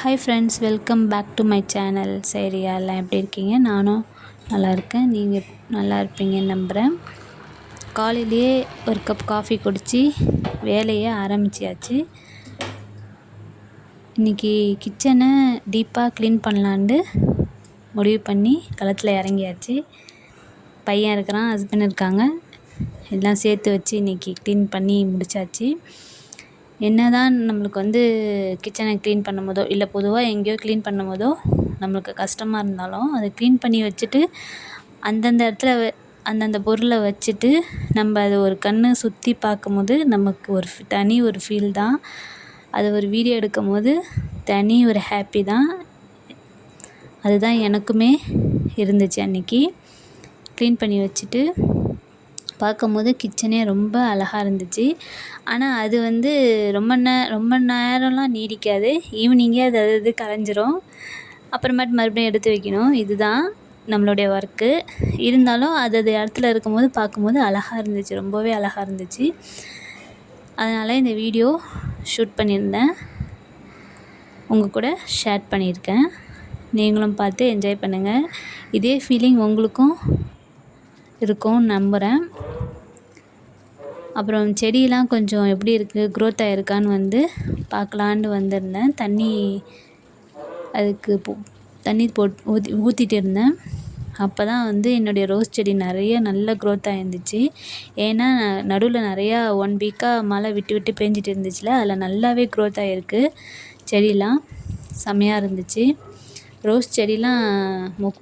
Hi friends, welcome back to my channel. சரி, எல்லாம் எப்படி இருக்கீங்க? நானும் நல்லா இருக்கேன். நீங்கள் நல்லா இருப்பீங்கன்னு நம்புகிறேன். காலையிலேயே ஒரு கப் காஃபி குடித்து வேலையை ஆரம்பிச்சியாச்சு. இன்றைக்கி கிச்சனை டீப்பாக க்ளீன் பண்ணலான்ட்டு முடிவு பண்ணி களத்தில் இறங்கியாச்சு. பையன் இருக்கிறான், ஹஸ்பண்ட் இருக்காங்க, எல்லாம் சேர்த்து வச்சு இன்றைக்கி க்ளீன் பண்ணி முடித்தாச்சு. என்ன தான் நம்மளுக்கு கிச்சனை க்ளீன் பண்ணும்போதோ இல்லை பொதுவாக எங்கேயோ க்ளீன் பண்ணும்போதோ நம்மளுக்கு கஷ்டமாக இருந்தாலும் அதை க்ளீன் பண்ணி வச்சுட்டு அந்தந்த இடத்துல அந்தந்த பொருளை வச்சுட்டு நம்ம அதை ஒரு சுற்றி பார்க்கும்போது நமக்கு தனி ஒரு ஃபீல் தான். அது ஒரு வீடியோ எடுக்கும்போது தனி ஒரு ஹாப்பி தான். அதுதான் எனக்குமே இருந்துச்சு. அன்றைக்கி க்ளீன் பண்ணி வச்சுட்டு பார்க்கும்போது கிச்சனே ரொம்ப அழகாக இருந்துச்சு. ஆனால் அது ரொம்ப நேரம்லாம் நீடிக்காது. ஈவினிங்கே அது கலைஞ்சிரும். அப்புறமேட்டு மறுபடியும் எடுத்து வைக்கணும். இதுதான் நம்மளுடைய ஒர்க்கு. இருந்தாலும் அது இடத்துல இருக்கும்போது பார்க்கும்போது அழகாக இருந்துச்சு, ரொம்பவே அழகாக இருந்துச்சு. அதனால் இந்த வீடியோ ஷூட் பண்ணியிருந்தேன், உங்கள் கூட ஷேர் பண்ணியிருக்கேன். நீங்களும் பார்த்து என்ஜாய் பண்ணுங்கள். இதே ஃபீலிங் உங்களுக்கும் இருக்கும்னு நம்புகிறேன். அப்புறம் செடியெலாம் கொஞ்சம் எப்படி இருக்குது, க்ரோத் ஆகிருக்கான்னு பார்க்கலான்னு வந்திருந்தேன். அதுக்கு தண்ணி ஊற்றிட்டு இருந்தேன். அப்போ தான் என்னுடைய ரோஸ் செடி நல்ல க்ரோத் ஆகிருந்துச்சு. ஏன்னா நடுவில் நிறையா 1 வீக்காக மழை விட்டு விட்டு பேஞ்சிட்டு இருந்துச்சுல, அதில் நல்லாவே க்ரோத் ஆகிருக்கு. செடியெலாம் செம்மையாக இருந்துச்சு. ரோஸ் செடியெலாம்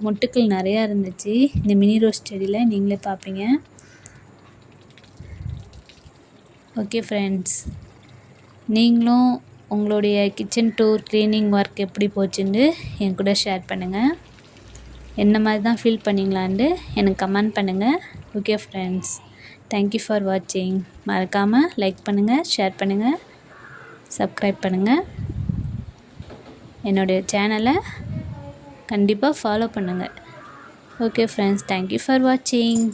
மொட்டுக்கள் நிறையா இருந்துச்சு. இந்த மினி ரோஸ் செடியில் நீங்களே பார்ப்பீங்க. ஓகே ஃப்ரெண்ட்ஸ், நீங்களும் உங்களுடைய கிச்சன் டூர் க்ளீனிங் ஒர்க் எப்படி போச்சுன்னு என் கூட ஷேர் பண்ணுங்கள். என்ன மாதிரி தான் ஃபீல் பண்ணிங்களான்னு எனக்கு கமெண்ட் பண்ணுங்கள். ஓகே ஃப்ரெண்ட்ஸ், தேங்க்யூ ஃபார் வாட்சிங். மறக்காமல் லைக் பண்ணுங்கள், ஷேர் பண்ணுங்கள், சப்ஸ்கிரைப் பண்ணுங்கள். என்னுடைய சேனலை கண்டிப்பாக ஃபாலோ பண்ணுங்கள். ஓகே ஃப்ரெண்ட்ஸ், தேங்க்யூ ஃபார் வாட்சிங்.